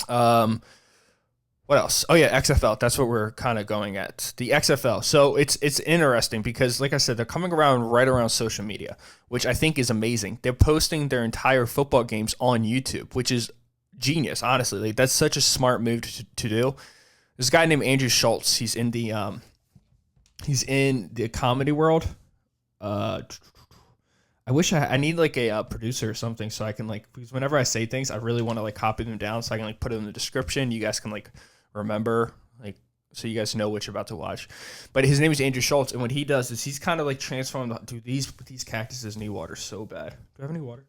What else? Oh yeah, XFL. That's what we're kind of going at. The XFL. So it's interesting because, like I said, they're coming around right around social media, which I think is amazing. They're posting their entire football games on YouTube, which is genius. Honestly, like that's such a smart move to do. There's a guy named Andrew Schulz. He's in the comedy world. I wish I need like a producer or something so I can like, because whenever I say things, I really want to like copy them down so I can like put it in the description. You guys can like remember, like, so you guys know what you're about to watch. But his name is Andrew Schulz, and what he does is he's kind of like transformed. Dude, these cactuses need water so bad. Do I have any water?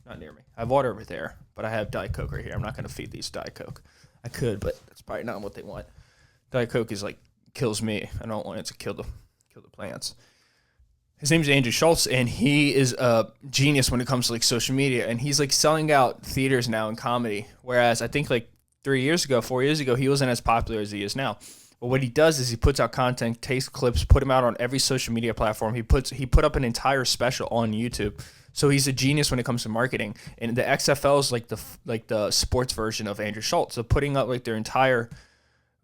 Not near me. I have water over there, but I have Diet Coke right here. I'm not going to feed these Diet Coke. I could, but that's probably not what they want. Diet Coke is like kills me. I don't want it to kill the plants. His name is Andrew Schulz, and he is a genius when it comes to like social media, and he's like selling out theaters now in comedy. Whereas I think like 4 years ago, he wasn't as popular as he is now. But what he does is he puts out content, takes clips, put them out on every social media platform. He put up an entire special on YouTube. So he's a genius when it comes to marketing. And the XFL is like the sports version of Andrew Schulz. So putting up like their entire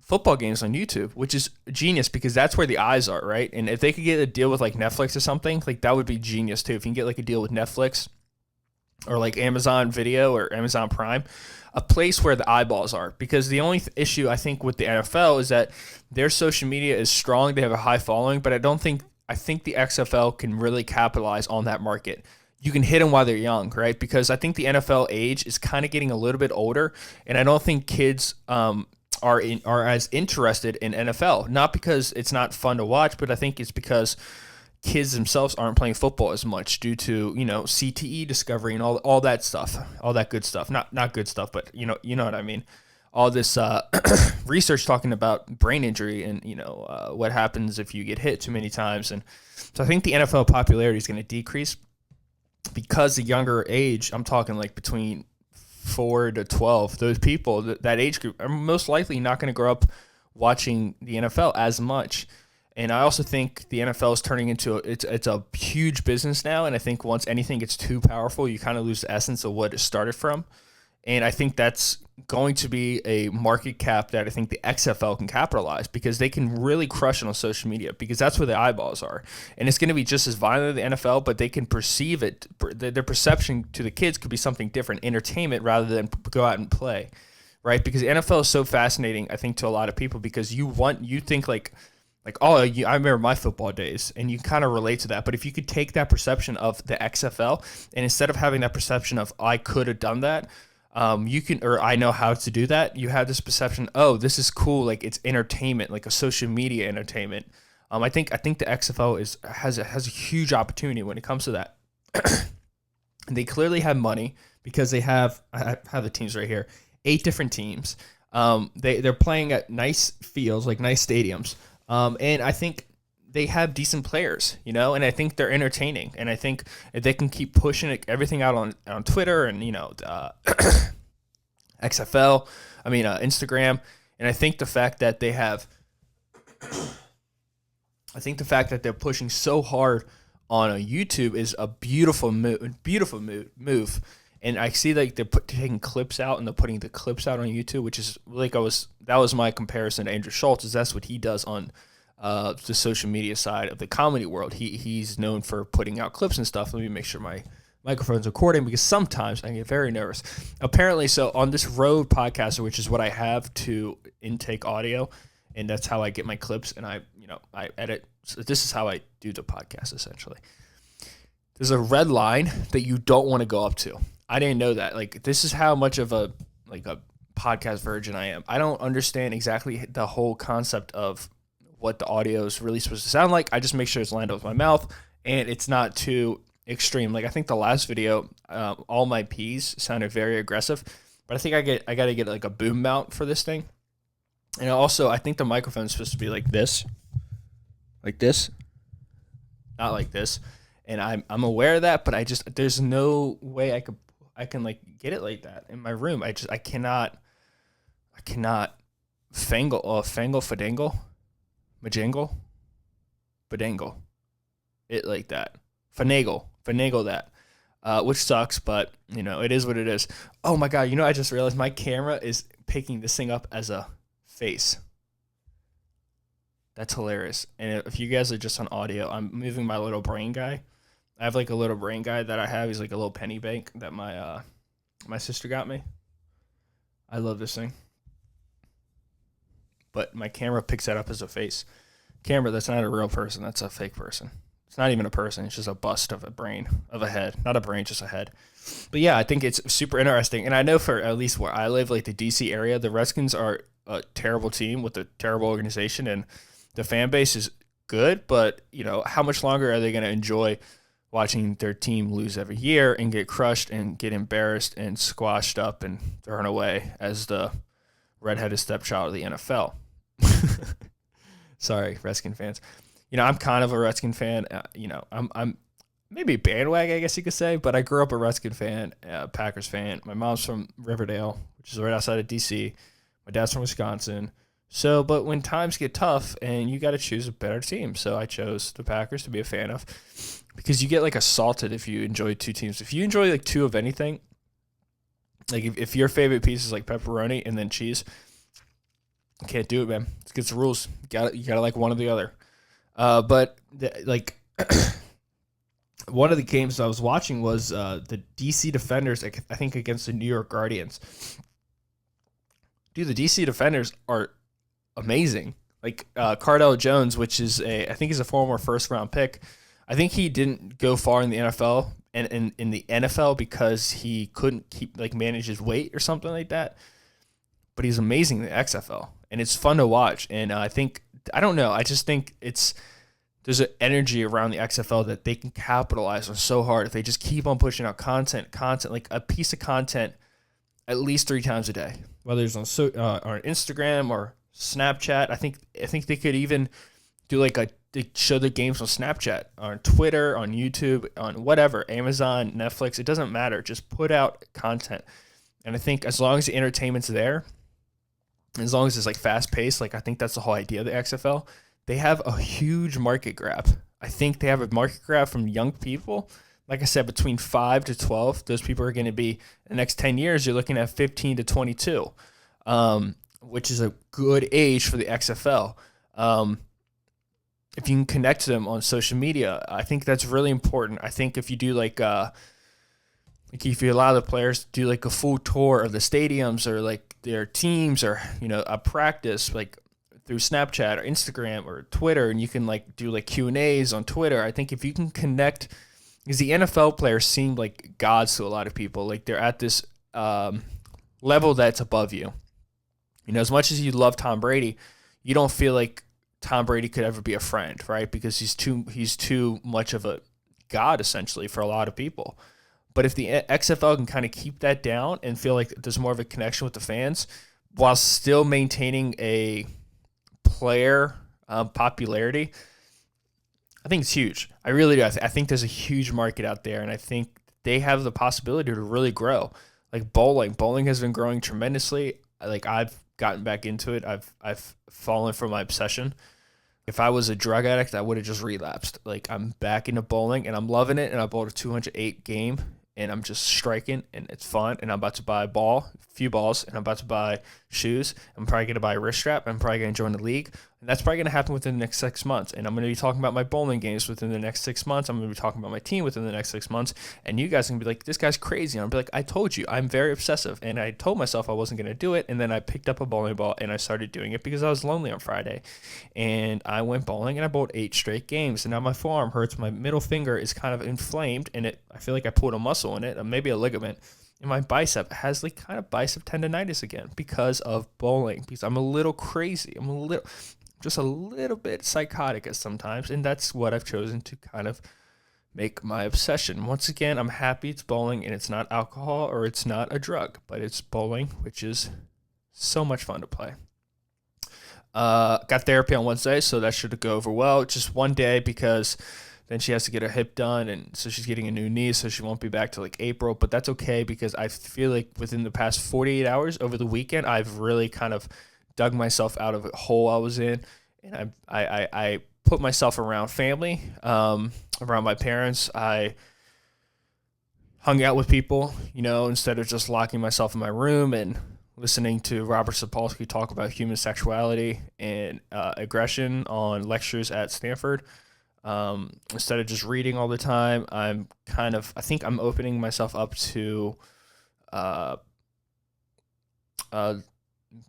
football games on YouTube, which is genius because that's where the eyes are, right? And if they could get a deal with like Netflix or something, like that would be genius too. If you can get like a deal with Netflix or like Amazon Video or Amazon Prime, a place where the eyeballs are. Because the only issue I think with the NFL is that their social media is strong. They have a high following, but I think the XFL can really capitalize on that market. You can hit them while they're young, right? Because I think the NFL age is kind of getting a little bit older, and I don't think kids are as interested in NFL. Not because it's not fun to watch, but I think it's because kids themselves aren't playing football as much due to, CTE discovery and all that stuff, all that good stuff. Not good stuff, but you know what I mean. All this research talking about brain injury and what happens if you get hit too many times, and so I think the NFL popularity is going to decrease because the younger age, I'm talking like between 4 to 12, those people, that age group, are most likely not going to grow up watching the NFL as much. And I also think the NFL is turning into it's a huge business now, and I think once anything gets too powerful, you kind of lose the essence of what it started from. And I think that's going to be a market cap that I think the XFL can capitalize because they can really crush it on social media because that's where the eyeballs are. And it's going to be just as violent as the NFL, but they can perceive it. Their perception to the kids could be something different, entertainment rather than go out and play, right? Because the NFL is so fascinating, I think, to a lot of people because you think like, I remember my football days, and you kind of relate to that. But if you could take that perception of the XFL, and instead of having that perception of I could have done that, you can, or I know how to do that. You have this perception, oh, this is cool, like it's entertainment, like a social media entertainment. I think the XFL has a huge opportunity when it comes to that. They clearly have money because I have the teams right here, 8 different teams. They're playing at nice fields, like nice stadiums. And I think they have decent players, and I think they're entertaining. And I think if they can keep pushing everything out on Twitter and, XFL, Instagram. And I think the fact that they're pushing so hard on a YouTube is a beautiful move. And I see like they're taking clips out and they're putting the clips out on YouTube, which is like that was my comparison to Andrew Schulz, is that's what he does on the social media side of the comedy world. He's known for putting out clips and stuff. Let me make sure my microphone's recording because sometimes I get very nervous. Apparently, so on this Rode podcaster, which is what I have to intake audio, and that's how I get my clips, and I edit. So this is how I do the podcast essentially. There's a red line that you don't want to go up to. I didn't know that. Like, this is how much of a podcast virgin I am. I don't understand exactly the whole concept of what the audio is really supposed to sound like. I just make sure it's lined up with my mouth and it's not too extreme. Like I think the last video, all my P's sounded very aggressive, but I think I got to get like a boom mount for this thing. And also I think the microphone is supposed to be like this, not like this. And I'm aware of that, but there's no way I can like get it like that in my room. I cannot fangle majangle bedangle it like that, finagle that. which sucks, but it is what it is. Oh my God, I just realized my camera is picking this thing up as a face. That's hilarious. And if you guys are just on audio, I'm moving my little brain guy. I have like a little brain guy that I have. He's like a little penny bank that my sister got me. I love this thing. But my camera picks that up as a face. Camera, that's not a real person. That's a fake person. It's not even a person. It's just a bust of a brain, of a head. Not a brain, just a head. But yeah, I think it's super interesting. And I know for at least where I live, like the DC area, the Redskins are a terrible team with a terrible organization. And the fan base is good. But, how much longer are they going to enjoy watching their team lose every year and get crushed and get embarrassed and squashed up and thrown away as the redheaded stepchild of the NFL? Sorry, Redskin fans. I'm kind of a Redskin fan. I'm maybe bandwagon, I guess you could say, but I grew up a Redskin fan, Packers fan. My mom's from Riverdale, which is right outside of D.C. My dad's from Wisconsin. So, but when times get tough and you got to choose a better team, so I chose the Packers to be a fan of because you get like assaulted if you enjoy two teams. If you enjoy like two of anything, like if your favorite piece is like pepperoni and then cheese, you can't do it, man. It's against the rules. You gotta like one or the other. One of the games I was watching was the DC Defenders, I think, against the New York Guardians. Dude, the DC Defenders are amazing. Like Cardell Jones, which is I think he's a former first-round pick. I think he didn't go far in the NFL and in the NFL because he couldn't manage his weight or something like that. But he's amazing in the XFL, and it's fun to watch. And I just think there's an energy around the XFL that they can capitalize on so hard if they just keep on pushing out content, like a piece of content at least 3 times a day, whether it's on Instagram or Snapchat. I think they could even do they show the games on Snapchat, on Twitter, on YouTube, on whatever, Amazon, Netflix. It doesn't matter. Just put out content. And I think as long as the entertainment's there, as long as it's like fast paced, like I think that's the whole idea of the XFL. They have a huge market grab. I think they have a market grab from young people. Like I said, between 5 to 12, those people are going to be, in the next 10 years, you're looking at 15 to 22, which is a good age for the XFL. If you can connect to them on social media, I think that's really important. I think if you do if you allow the players to do like a full tour of the stadiums or like their teams or, a practice, like through Snapchat or Instagram or Twitter, and you can like do like Q&As on Twitter. I think if you can connect, because the NFL players seem like gods to a lot of people, like they're at this level that's above you. As much as you love Tom Brady, you don't feel like Tom Brady could ever be a friend, right? Because he's too much of a god essentially for a lot of people. But if the XFL can kind of keep that down and feel like there's more of a connection with the fans while still maintaining a player popularity, I think it's huge. I really do. I think there's a huge market out there, and I think they have the possibility to really grow. Like bowling has been growing tremendously. Like I've gotten back into it. I've fallen from my obsession. If I was a drug addict, I would have just relapsed. Like I'm back into bowling, and I'm loving it. And I bowled a 208 game, and I'm just striking, and it's fun. And I'm about to buy a few balls, and I'm about to buy shoes. I'm probably going to buy a wrist strap. I'm probably going to join the league. And that's probably going to happen within the next 6 months. And I'm going to be talking about my bowling games within the next 6 months. I'm going to be talking about my team within the next 6 months. And you guys are going to be like, this guy's crazy. And I'll be like, I told you, I'm very obsessive. And I told myself I wasn't going to do it. And then I picked up a bowling ball, and I started doing it because I was lonely on Friday. And I went bowling, and I bowled 8 straight games. And now my forearm hurts. My middle finger is kind of inflamed, and I feel like I pulled a muscle in it, or maybe a ligament. And my bicep has like kind of bicep tendonitis again because of bowling, because I'm a little crazy. Just a little bit psychotic at sometimes, and that's what I've chosen to kind of make my obsession. Once again, I'm happy it's bowling, and it's not alcohol or it's not a drug, but it's bowling, which is so much fun to play. Got therapy on Wednesday, so that should go over well. Just one day because then she has to get her hip done, and so she's getting a new knee, so she won't be back till like April. But that's okay because I feel like within the past 48 hours over the weekend, I've really kind of dug myself out of a hole I was in, and I put myself around family, around my parents. I hung out with people, instead of just locking myself in my room and listening to Robert Sapolsky talk about human sexuality and aggression on lectures at Stanford. Instead of just reading all the time, I think I'm opening myself up to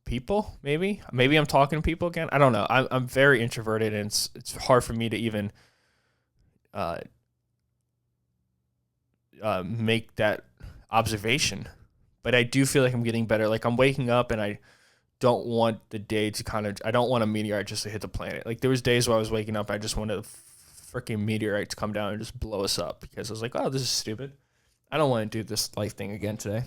people, maybe I'm talking to people again. I don't know. I'm very introverted, and it's hard for me to even make that observation. But I do feel like I'm getting better. Like, I'm waking up and I don't want the day to I don't want a meteorite just to hit the planet. Like, there was days where I was waking up, I just wanted a freaking meteorite to come down and just blow us up, because I was like, oh, this is stupid. I don't want to do this life thing again today.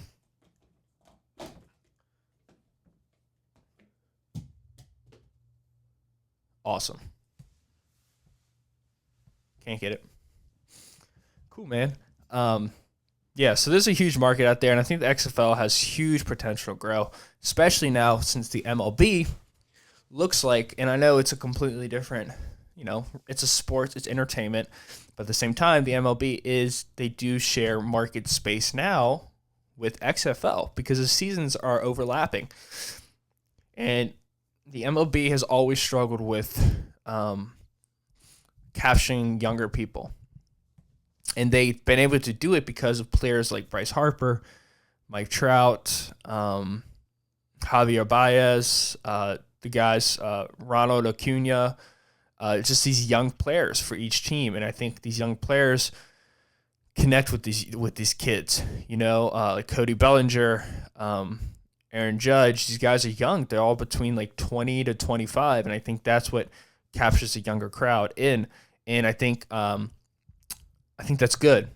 Awesome. Can't get it. Cool, man. Yeah, so there's a huge market out there, and I think the XFL has huge potential to grow, especially now since the MLB looks like, and I know it's a completely different, it's a sport, it's entertainment, but at the same time, the MLB they do share market space now with XFL because the seasons are overlapping. And the MLB has always struggled with capturing younger people. And they've been able to do it because of players like Bryce Harper, Mike Trout, Javier Baez, the guys, Ronald Acuna, just these young players for each team. And I think these young players connect with these kids, like Cody Bellinger, Aaron Judge. These guys are young. They're all between like 20 to 25. And I think that's what captures a younger crowd in. And I think that's good.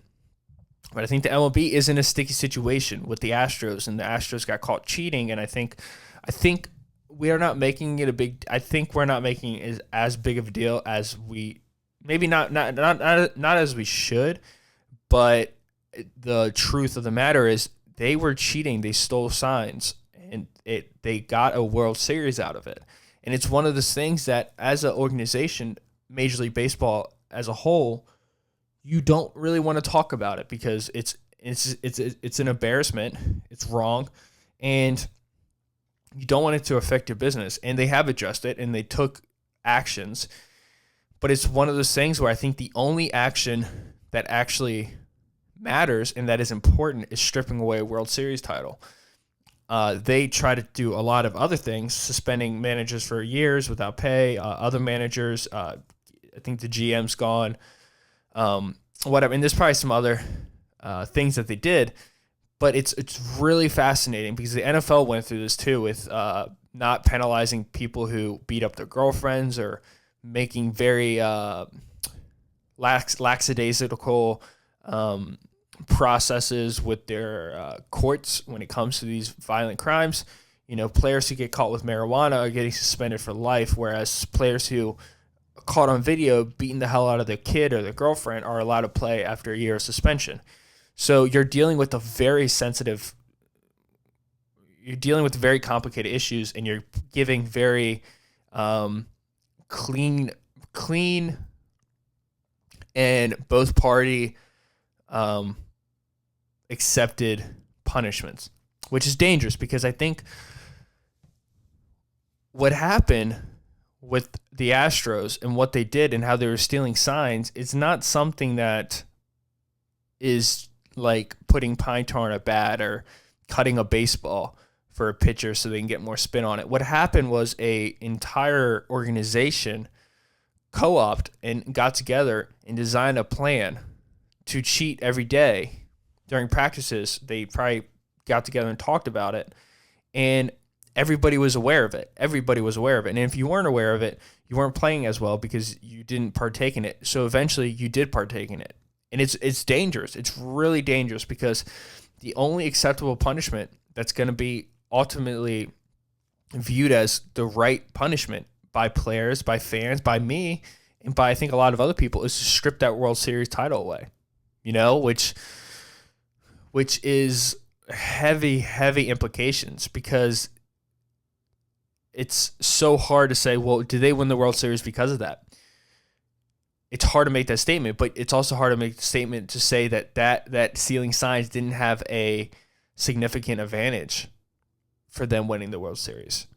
But I think the MLB is in a sticky situation with the Astros, and the Astros got caught cheating. And I think we are not making it I think we're not making it as big of a deal as we maybe not as we should. But the truth of the matter is they were cheating. They stole signs, and they got a World Series out of it. And it's one of those things that, as an organization, Major League Baseball as a whole, you don't really want to talk about it because it's an embarrassment. It's wrong, and you don't want it to affect your business. And they have adjusted, and they took actions. But it's one of those things where I think the only action that actually matters and that is important is stripping away a World Series title. They try to do a lot of other things, suspending managers for years without pay, other managers. I think the GM's gone. Whatever. And there's probably some other things that they did, but it's really fascinating because the NFL went through this too with not penalizing people who beat up their girlfriends or making very lackadaisical processes with their courts when it comes to these violent crimes. Players who get caught with marijuana are getting suspended for life, whereas players who caught on video beating the hell out of their kid or their girlfriend are allowed to play after a year of suspension. So you're dealing with very complicated issues, and you're giving very clean and both party accepted punishments, which is dangerous because I think what happened with the Astros and what they did and how they were stealing signs is not something that is like putting pine tar in a bat or cutting a baseball for a pitcher so they can get more spin on it. What happened was a entire organization co-opted and got together and designed a plan to cheat every day during practices. They probably got together and talked about it, and everybody was aware of it. And if you weren't aware of it, you weren't playing as well because you didn't partake in it. So eventually you did partake in it. And it's dangerous. It's really dangerous because the only acceptable punishment that's going to be ultimately viewed as the right punishment by players, by fans, by me, and by I think a lot of other people is to strip that World Series title away. Which is heavy implications because it's so hard to say, well, did they win the World Series because of that? it's hard to make that statement, but it's also hard to make the statement to say that ceiling signs didn't have a significant advantage for them winning the World Series.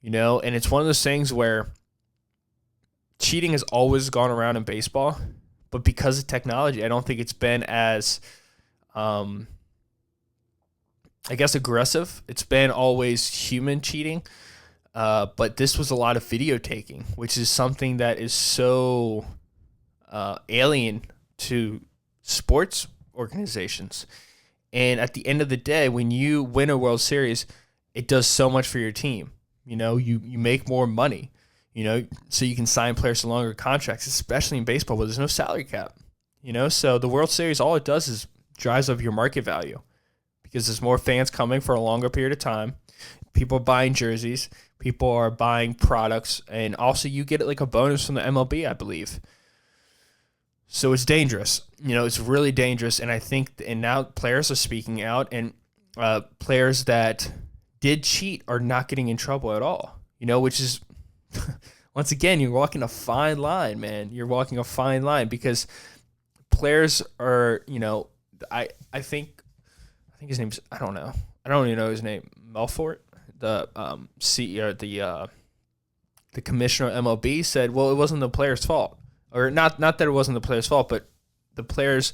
And it's one of those things where cheating has always gone around in baseball, but because of technology, I don't think it's been as, aggressive. It's been always human cheating, but this was a lot of video taking, which is something that is so alien to sports organizations. And at the end of the day, when you win a World Series, it does so much for your team. You make more money, so you can sign players to longer contracts, especially in baseball where there's no salary cap. So the World Series, all it does is drives up your market value because there's more fans coming for a longer period of time. People are buying jerseys. People are buying products. And also you get it like a bonus from the MLB, I believe. So it's dangerous. It's really dangerous. And I think, and now players are speaking out, and players that did cheat are not getting in trouble at all, which is, once again, you're walking a fine line, man. You're walking a fine line because players are, I think his name's, I don't even know his name, Melfort, the CEO, the commissioner of MLB said, well, it wasn't the player's fault. Or not that it wasn't the player's fault, but the players,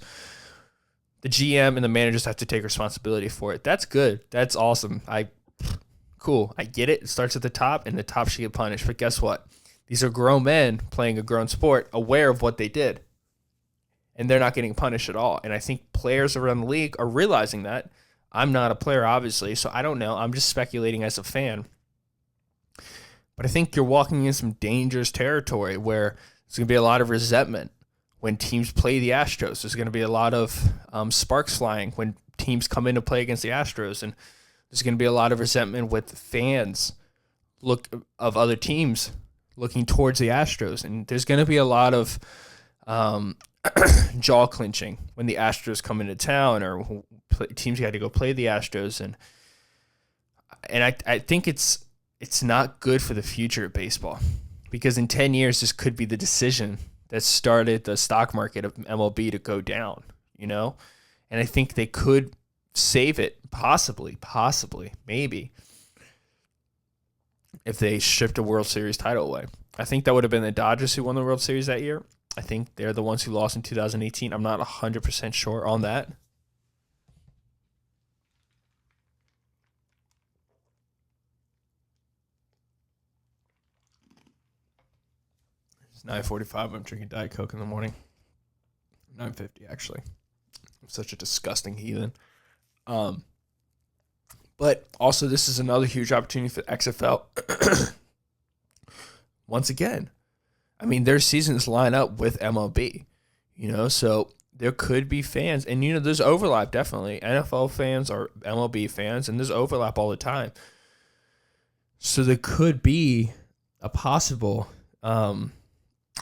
the GM and the managers have to take responsibility for it. That's good. That's awesome. Cool. I get it. It starts at the top, and the top should get punished. But guess what? These are grown men playing a grown sport, aware of what they did, and they're not getting punished at all. And I think players around the league are realizing that. I'm not a player, obviously, so I don't know. I'm just speculating as a fan. But I think you're walking in some dangerous territory where there's going to be a lot of resentment when teams play the Astros. There's going to be a lot of sparks flying when teams come in to play against the Astros, and there's going to be a lot of resentment with fans of other teams looking towards the Astros. And there's going to be a lot of jaw clenching when the Astros come into town or teams got to go play the Astros. And I think it's not good for the future of baseball because in 10 years, this could be the decision that started the stock market of MLB to go down, And I think they could save it, possibly, maybe, if they stripped a World Series title away. I think that would have been the Dodgers who won the World Series that year. I think they're the ones who lost in 2018. I'm not 100% sure on that. It's 9:45. I'm drinking Diet Coke in the morning. 9:50, actually. I'm such a disgusting heathen. But also, this is another huge opportunity for XFL. Once again, I mean, their seasons line up with MLB, so there could be fans. And, there's overlap, definitely. NFL fans are MLB fans, and there's overlap all the time. So there could be a possible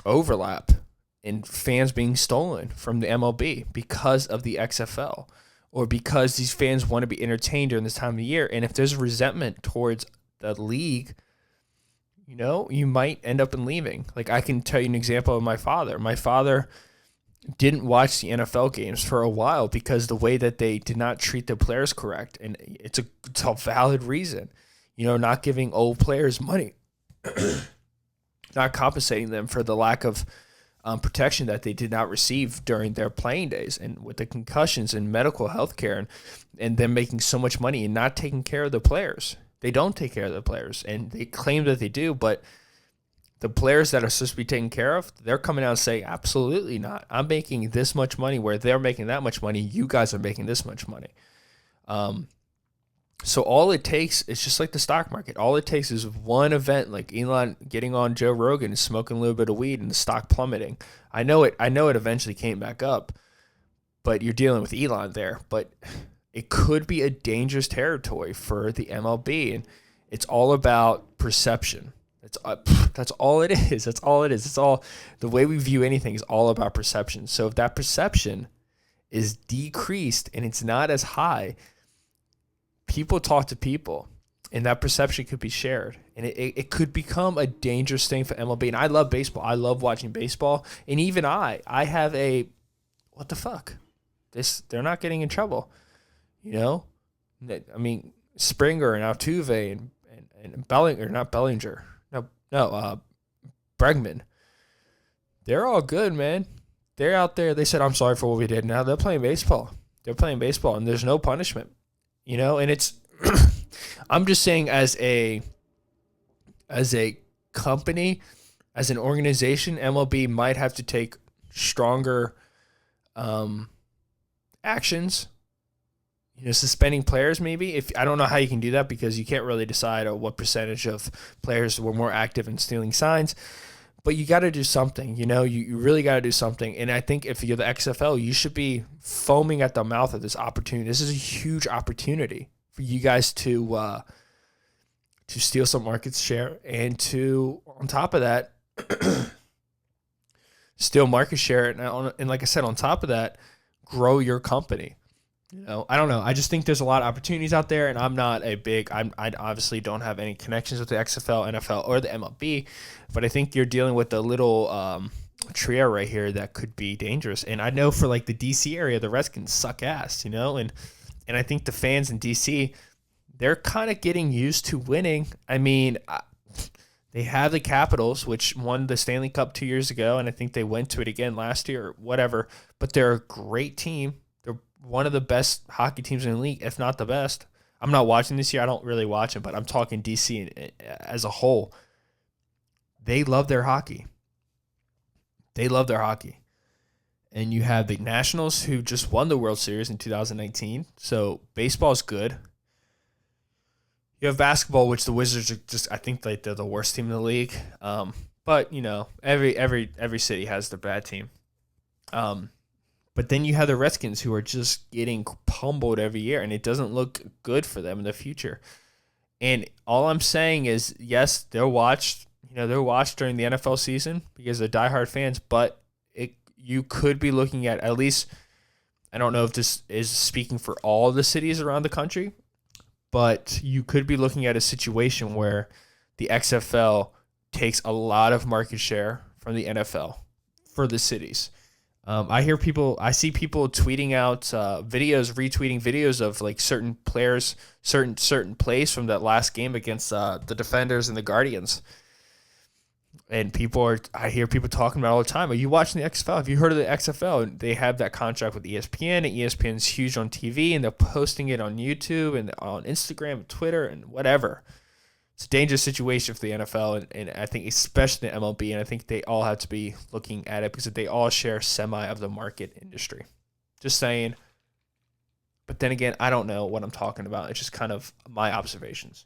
overlap in fans being stolen from the MLB because of the XFL. Or because these fans want to be entertained during this time of the year. And if there's resentment towards the league, you might end up in leaving. Like, I can tell you an example of my father. My father didn't watch the NFL games for a while because the way that they did not treat the players correct. And it's a valid reason. Not giving old players money. Not compensating them for the lack of protection that they did not receive during their playing days, and with the concussions and medical health care and them making so much money and not taking care of the players. They don't take care of the players, and they claim that they do, but the players that are supposed to be taken care of, they're coming out and saying, absolutely not. I'm making this much money where they're making that much money. You guys are making this much money. So all it takes is just like the stock market. All it takes is one event, like Elon getting on Joe Rogan and smoking a little bit of weed and the stock plummeting. I know it eventually came back up, but you're dealing with Elon there. But it could be a dangerous territory for the MLB, and it's all about perception. That's all it is. That's all it is. It's all the way we view anything is all about perception. So if that perception is decreased and it's not as high, people talk to people. And that perception could be shared. And it could become a dangerous thing for MLB. And I love baseball. I love watching baseball. And even I have a, what the fuck? They're not getting in trouble. You know? I mean, Springer and Altuve and Bellinger, not Bellinger. No, Bregman. They're all good, man. They're out there. They said, I'm sorry for what we did. Now they're playing baseball. They're playing baseball, and there's no punishment. You know? And it's... I'm just saying as a company, as an organization, MLB might have to take stronger actions. You know, suspending players maybe. If I don't know how you can do that because you can't really decide what percentage of players were more active in stealing signs. But you got to do something. You know, you really got to do something. And I think if you're the XFL, you should be foaming at the mouth of this opportunity. This is a huge opportunity for you guys to steal some market share and to, on top of that, steal market share. And like I said, on top of that, grow your company. You know, I don't know. I just think there's a lot of opportunities out there, and I'm not I obviously don't have any connections with the XFL, NFL, or the MLB, but I think you're dealing with a little trio right here that could be dangerous. And I know for like the DC area, the Redskins suck ass, you know, and I think the fans in DC, they're kind of getting used to winning. I mean, they have the Capitals, which won the Stanley Cup 2 years ago, and I think they went to it again last year or whatever. But they're a great team. They're one of the best hockey teams in the league, if not the best. I'm not watching this year. I don't really watch it, but I'm talking DC as a whole. They love their hockey. They love their hockey. And you have the Nationals, who just won the World Series in 2019. So baseball is good. You have basketball, which the Wizards are just, I think like they're the worst team in the league. But you know, every city has their bad team. But then you have the Redskins, who are just getting pummeled every year, and it doesn't look good for them in the future. And all I'm saying is, yes, they're watched. You know, they're watched during the NFL season because they're diehard fans. But you could be looking at least, I don't know if this is speaking for all the cities around the country, but you could be looking at a situation where the XFL takes a lot of market share from the NFL for the cities. I see people tweeting out retweeting videos of like certain players, certain plays from that last game against the Defenders and the Guardians. And I hear people talking about it all the time. Are you watching the XFL? Have you heard of the XFL? They have that contract with ESPN, and ESPN's huge on TV, and they're posting it on YouTube and on Instagram and Twitter and whatever. It's a dangerous situation for the NFL, and I think especially the MLB, and I think they all have to be looking at it because they all share semi of the market industry. Just saying. But then again, I don't know what I'm talking about. It's just kind of my observations.